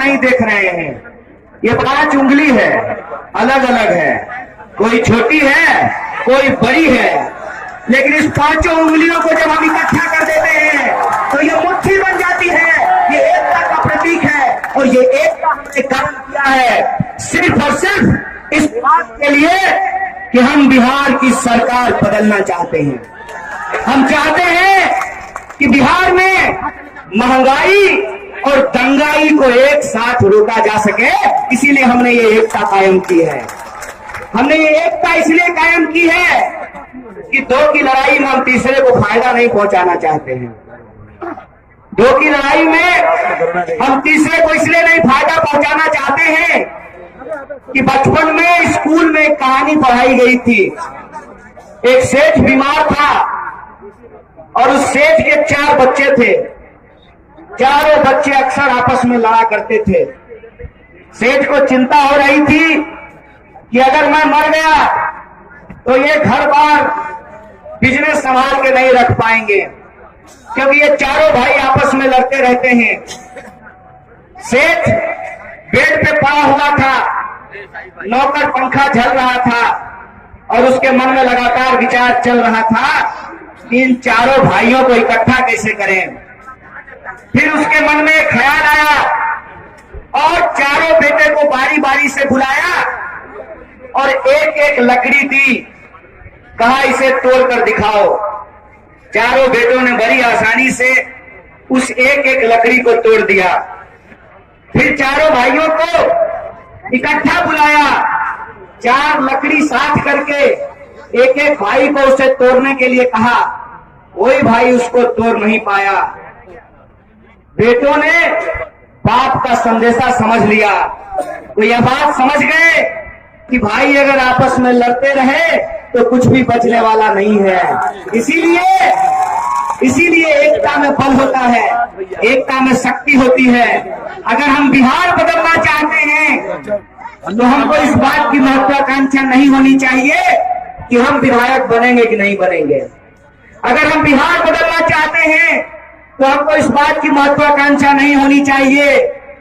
नहीं देख रहे हैं। ये 5 उंगली है, अलग अलग है, कोई छोटी है कोई बड़ी है, लेकिन इस 5 उंगलियों को जब हम इकट्ठा कर देते हैं तो ये मुट्ठी बन जाती है। ये एकता का प्रतीक है और ये एकता हमने काम किया है सिर्फ और सिर्फ इस बात के लिए कि हम बिहार की सरकार बदलना चाहते हैं। हम चाहते हैं कि बिहार में महंगाई और दंगाई को एक साथ रोका जा सके, इसीलिए हमने ये एकता कायम की है। हमने ये एकता इसलिए कायम की है कि 2 की लड़ाई में हम तीसरे को फायदा नहीं पहुंचाना चाहते हैं। 2 की लड़ाई में हम तीसरे को इसलिए नहीं फायदा पहुंचाना चाहते हैं कि बचपन में स्कूल में एक कहानी पढ़ाई गई थी। एक सेठ बीमार था और उस सेठ के 4 बच्चे थे। चारों बच्चे अक्सर आपस में लड़ा करते थे। सेठ को चिंता हो रही थी कि अगर मैं मर गया तो ये घर बार बिजनेस संभाल के नहीं रख पाएंगे, क्योंकि ये चारों भाई आपस में लड़ते रहते हैं। सेठ बेड पे पड़ा हुआ था, नौकर पंखा झल रहा था और उसके मन में लगातार विचार चल रहा था कि इन चारों भाइयों को इकट्ठा कैसे करें। फिर उसके मन में एक ख्याल आया और चारों बेटे को बारी बारी से बुलाया और एक एक लकड़ी दी, कहा इसे तोड़ कर दिखाओ। चारों बेटों ने बड़ी आसानी से उस एक एक लकड़ी को तोड़ दिया। फिर चारों भाइयों को इकट्ठा बुलाया, 4 लकड़ी साथ करके एक एक भाई को उसे तोड़ने के लिए कहा। कोई भाई उसको तोड़ नहीं पाया। बेटों ने बाप का संदेशा समझ लिया। वो यह बात समझ गए कि भाई अगर आपस में लड़ते रहे तो कुछ भी बचने वाला नहीं है। इसीलिए एकता में बल होता है, एकता में शक्ति होती है। अगर हम बिहार बदलना चाहते हैं तो हमको इस बात की महत्वाकांक्षा नहीं होनी चाहिए कि हम विधायक बनेंगे कि नहीं बनेंगे। अगर हम बिहार बदलना चाहते हैं तो हमको इस बात की महत्वाकांक्षा नहीं होनी चाहिए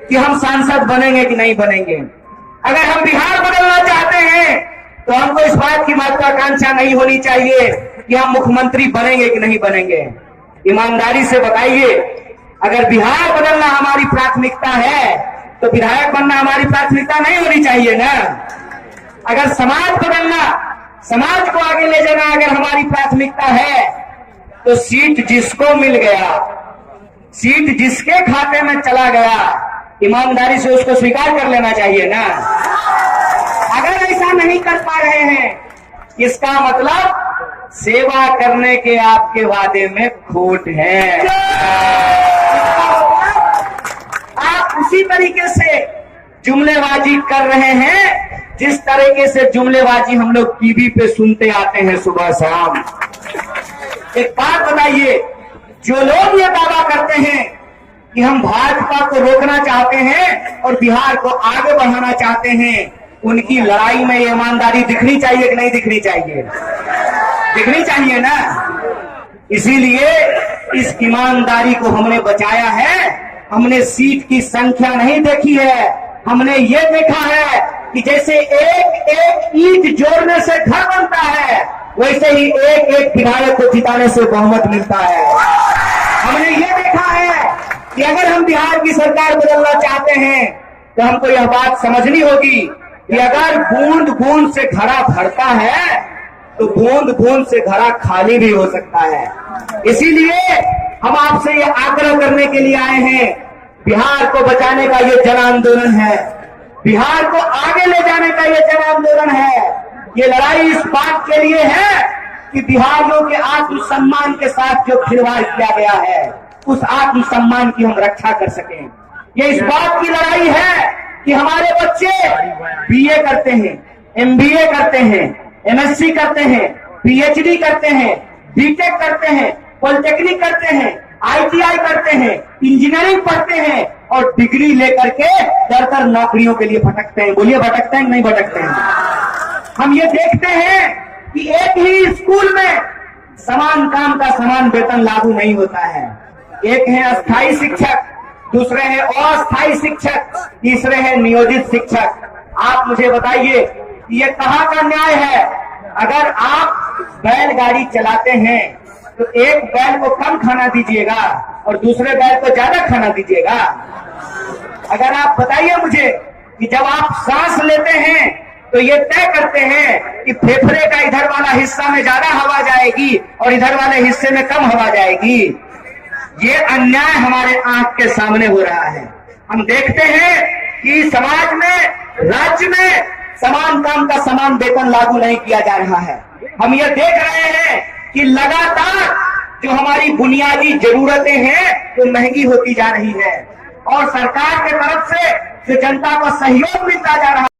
कि हम सांसद बनेंगे कि नहीं बनेंगे। अगर हम बिहार बदलना चाहते हैं तो हमको इस बात की महत्वाकांक्षा नहीं होनी चाहिए कि हम मुख्यमंत्री बनेंगे कि नहीं बनेंगे। ईमानदारी से बताइए, अगर बिहार बदलना हमारी प्राथमिकता है तो विधायक बनना हमारी प्राथमिकता नहीं होनी चाहिए ना। अगर समाज बदलना, समाज को आगे ले जाना अगर हमारी प्राथमिकता है तो सीट जिसको मिल गया, सीट जिसके खाते में चला गया, ईमानदारी से उसको स्वीकार कर लेना चाहिए ना। अगर ऐसा नहीं कर पा रहे हैं, इसका मतलब सेवा करने के आपके वादे में खोट है। आप उसी तरीके से जुमलेबाजी कर रहे हैं जिस तरीके से जुमलेबाजी हम लोग टीवी पे सुनते आते हैं सुबह शाम। एक बात बताइए, जो लोग ये दावा करते हैं कि हम भाजपा को रोकना चाहते हैं और बिहार को आगे बढ़ाना चाहते हैं, उनकी लड़ाई में ये ईमानदारी दिखनी चाहिए कि नहीं दिखनी चाहिए? दिखनी चाहिए ना। इसीलिए इस ईमानदारी को हमने बचाया है। हमने सीट की संख्या नहीं देखी है, हमने ये देखा है कि जैसे एक एक ईंट जोड़ने से घर बनता है, वैसे ही एक एक विधायक को जिताने से बहुमत मिलता है। हमने ये देखा है कि अगर हम बिहार की सरकार बदलना चाहते हैं तो हमको यह बात समझनी होगी कि अगर बूंद बूंद से घड़ा भरता है तो बूंद बूंद से घड़ा खाली भी हो सकता है। इसीलिए हम आपसे ये आग्रह करने के लिए आए हैं, बिहार को बचाने का ये जन आंदोलन है, बिहार को आगे ले जाने का ये जन आंदोलन है। ये लड़ाई इस बात के लिए है कि बिहारियों के आत्मसम्मान के साथ जो खिलवाड़ किया गया है, उस आत्मसम्मान की हम रक्षा कर सकें। ये इस बात की लड़ाई है कि हमारे बच्चे बीए करते हैं, एमबीए करते हैं, एमएससी करते हैं, पीएचडी करते हैं, बीटेक करते हैं, पॉलिटेक्निक करते हैं, आईटीआई करते हैं, इंजीनियरिंग पढ़ते हैं और डिग्री लेकर के दर नौकरियों के लिए भटकते हैं। बोलिए भटकते हैं नहीं भटकते हैं? हम ये देखते हैं कि एक ही स्कूल में समान काम का समान वेतन लागू नहीं होता है। एक है अस्थायी शिक्षक, दूसरे हैं अस्थायी शिक्षक, तीसरे हैं नियोजित शिक्षक। आप मुझे बताइए ये कहाँ का न्याय है? अगर आप बैलगाड़ी चलाते हैं तो एक बैल को कम खाना दीजिएगा और दूसरे बैल को ज्यादा खाना दीजिएगा। अगर आप बताइए मुझे कि जब आप सांस लेते हैं तो ये तय करते हैं कि फेफड़े का इधर वाला हिस्सा में ज्यादा हवा जाएगी और इधर वाले हिस्से में कम हवा जाएगी। ये अन्याय हमारे आंख के सामने हो रहा है। हम देखते हैं कि समाज में, राज्य में समान काम का समान वेतन लागू नहीं किया जा रहा है। हम ये देख रहे हैं कि लगातार जो हमारी बुनियादी जरूरतें हैं वो महंगी होती जा रही है और सरकार के तरफ से जो जनता को सहयोग मिलता जा रहा है